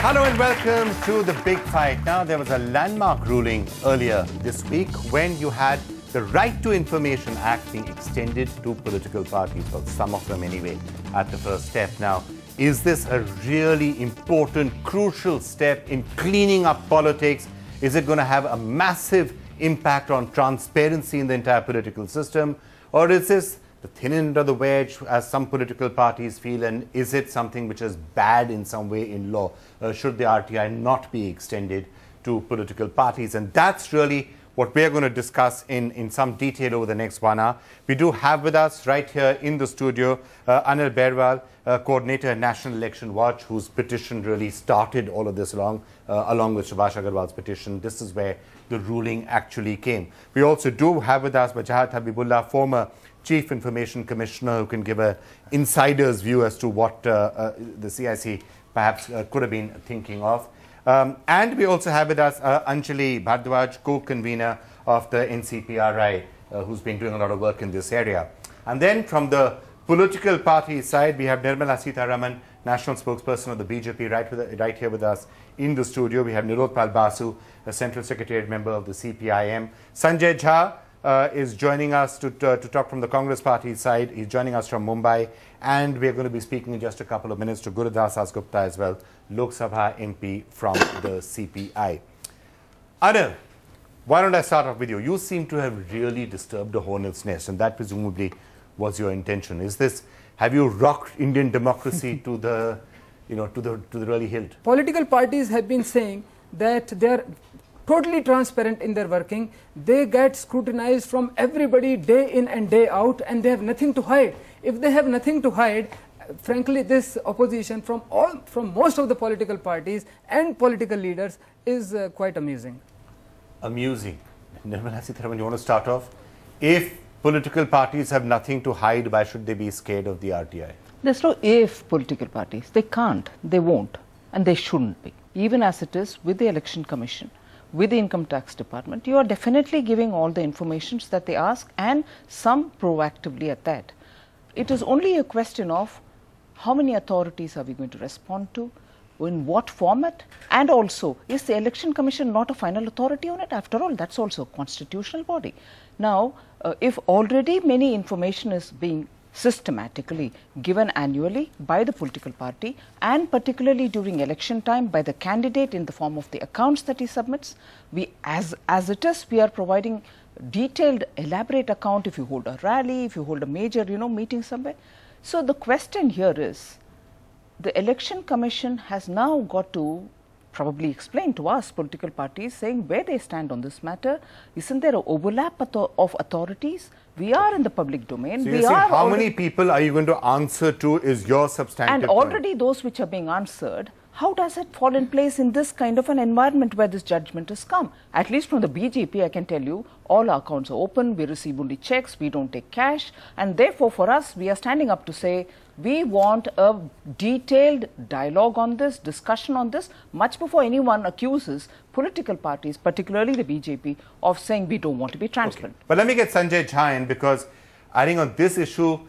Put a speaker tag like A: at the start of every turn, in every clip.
A: Hello and welcome to the big fight. Now, there was a landmark ruling earlier this week when you had the Right to Information Act being extended to political parties, well, some of them anyway, at the first step. Now, is this a really important, crucial step in cleaning up politics? Is it going to have a massive impact on transparency in the entire political system? Or is this the thin end of the wedge, as some political parties feel, and is it something which is bad in some way in law? Should the RTI not be extended to political parties? And that's really what we're going to discuss in some detail over the next 1 hour. We do have with us right here in the studio Anil Berwal, coordinator at National Election Watch, whose petition really started all of this along with Subhash Agarwal's petition. This is where the ruling actually came. We also do have with us Wajahat Habibullah, former Chief Information Commissioner, who can give an insider's view as to what the CIC perhaps could have been thinking of. And we also have with us Anjali Bhardwaj, co-convener of the NCPRI, who's been doing a lot of work in this area. And then from the political party side, we have Nirmala Sitharaman, national spokesperson of the BJP, right here with us in the studio. We have Nirotpal Basu, a central secretariat member of the CPIM. Sanjay Jha is joining us to talk from the Congress party side. He's joining us from Mumbai. And we're going to be speaking in just a couple of minutes to Gurudas Asgupta as well, Lok Sabha MP from the CPI. Anil, why don't I start off with you? You seem to have really disturbed the hornet's nest, and that presumably was your intention. Is this, have you rocked Indian democracy to the, to the really hilt?
B: Political parties have been saying that they are totally transparent in their working. They get scrutinized from everybody day in and day out, and they have nothing to hide. If they have nothing to hide, frankly, this opposition from most of the political parties and political leaders is quite amusing. Amusing.
A: Nirmala Sitharaman, you want to start off? If political parties have nothing to hide, why should they be scared of the RTI?
C: There's no if political parties. They can't, they won't, and they shouldn't be. Even as it is with the Election Commission, with the Income Tax Department, you are definitely giving all the informations that they ask, and some proactively at that. It is only a question of how many authorities are we going to respond to, in what format, and also, is the Election Commission not a final authority on it? After all, that's also a constitutional body. Now, if already many information is being systematically given annually by the political party, and particularly during election time by the candidate in the form of the accounts that he submits, as it is, we are providing detailed, elaborate account if you hold a rally, if you hold a major, meeting somewhere. So the question here is, the Election Commission has now got to probably explain to us, political parties, saying where they stand on this matter. Isn't there an overlap of authorities? We are in the public domain.
A: So you're saying how many people are you going to answer to is your substantive
C: And already point. Those which are being answered, how does it fall in place in this kind of an environment where this judgment has come? At least from the BJP, I can tell you, all our accounts are open, we receive only checks, we don't take cash, and therefore for us, we are standing up to say, we want a detailed dialogue on this, discussion on this, much before anyone accuses political parties, particularly the BJP, of saying we don't want to be transparent.
A: Okay. But let me get Sanjay Jha in, because I think on this issue,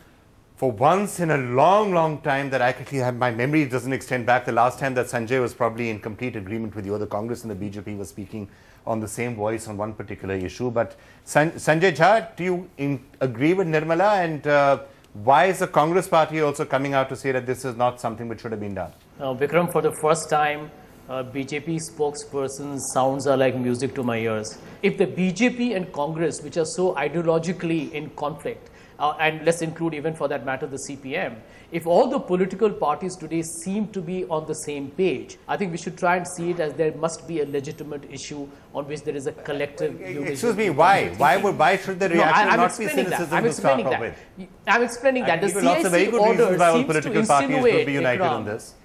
A: for once in a long time that I actually have, my memory doesn't extend back. The last time that Sanjay was probably in complete agreement with you, the Congress and the BJP were speaking on the same voice on one particular issue. But Sanjay Jha, do you agree with Nirmala? And why is the Congress party also coming out to say that this is not something which should have been done?
D: Vikram, for the first time, BJP spokesperson sounds are like music to my ears. If the BJP and Congress, which are so ideologically in conflict, and let's include even for that matter the CPM, if all the political parties today seem to be on the same page, I think we should try and see it as there must be a legitimate issue on which there is a collective...
A: Excuse me, why? Why should the reaction not be cynicism to start off with?
D: I'm explaining that. The CIC
A: lots of very good reasons why all political parties would be united
D: Vikram,
A: on this.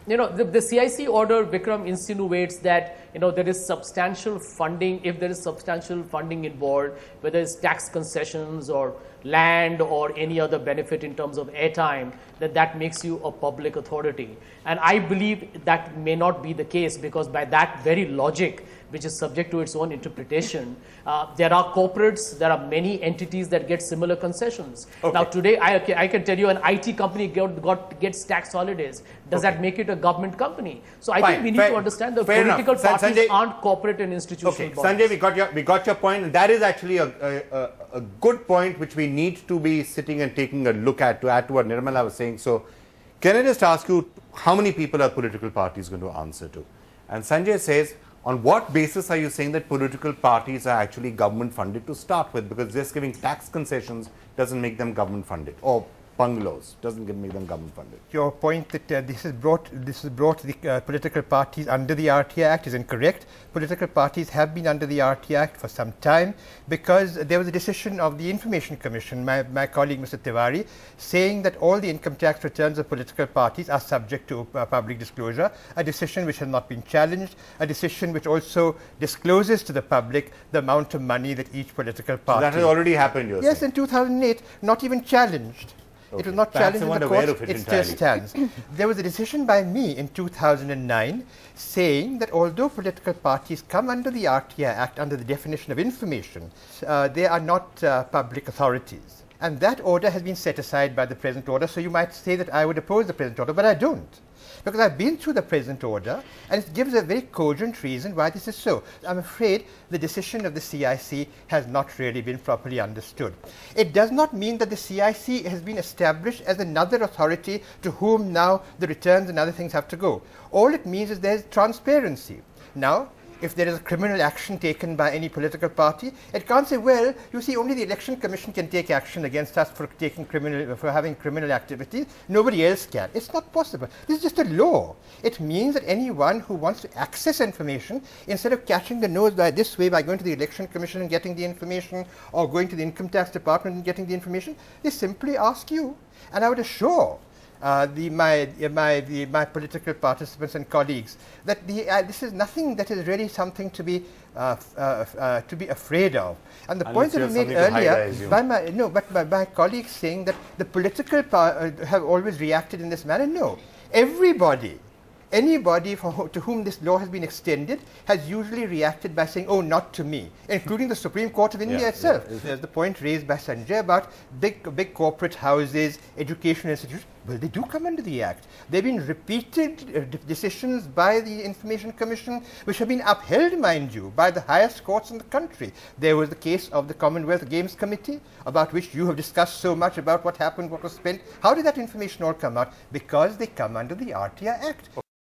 D: The CIC order, Vikram, insinuates that, there is substantial funding, if there is substantial funding involved, whether it's tax concessions or land or any other benefit in terms of airtime, that makes you a public authority. And I believe that may not be the case, because by that very logic, which is subject to its own interpretation, there are corporates, there are many entities that get similar concessions.
A: Okay.
D: Now today, I can tell you an IT company gets tax holidays. Does that make it a government company? So I think we need to understand that political parties
A: Sanjay,
D: aren't corporate and institutional bodies.
A: Sanjay, we got your point, and that is actually a good point which we need to be sitting and taking a look at, to add to what Nirmala was saying. So can I just ask you, how many people are political parties going to answer to? And Sanjay says, on what basis are you saying that political parties are actually government funded to start with? Because just giving tax concessions doesn't make them government funded, or bungalows doesn't make them government funded.
E: Your point that this has brought the political parties under the RTI Act is incorrect. Political parties have been under the RTI Act for some time, because there was a decision of the Information Commission, my colleague Mr. Tiwari, saying that all the income tax returns of political parties are subject to public disclosure, a decision which has not been challenged, a decision which also discloses to the public the amount of money that each political party...
A: So that has already happened, you're
E: Yes,
A: saying?
E: in 2008, not even challenged.
A: Okay.
E: It was not
A: Perhaps
E: challenged
A: I
E: in the
A: wasn't aware
E: courts,
A: of it
E: it still
A: entirely.
E: stands. There was a decision by me in 2009 saying that although political parties come under the RTI Act under the definition of information, they are not public authorities. And that order has been set aside by the present order, so you might say that I would oppose the present order, but I don't. Because I've been through the present order, and it gives a very cogent reason why this is so. I'm afraid the decision of the CIC has not really been properly understood. It does not mean that the CIC has been established as another authority to whom now the returns and other things have to go. All it means is there's transparency. Now, if there is a criminal action taken by any political party, it can't say, well, you see, only the Election Commission can take action against us for having criminal activities. Nobody else can. It's not possible. This is just a law. It means that anyone who wants to access information, instead of catching the nose by this way by going to the Election Commission and getting the information, or going to the Income Tax Department and getting the information, they simply ask you. And I would assure my political participants and colleagues that this is nothing that is really something to be afraid of. And the point that I made earlier by my colleagues saying that the political have always reacted in this manner, no. Everybody, anybody to whom this law has been extended has usually reacted by saying, oh, not to me, including the Supreme Court of India itself. There's the point raised by Sanjay about big corporate houses, educational institutions. Well, they do come under the Act. There have been repeated decisions by the Information Commission which have been upheld, mind you, by the highest courts in the country. There was the case of the Commonwealth Games Committee, about which you have discussed so much about what happened, what was spent. How did that information all come out? Because they come under the RTI Act.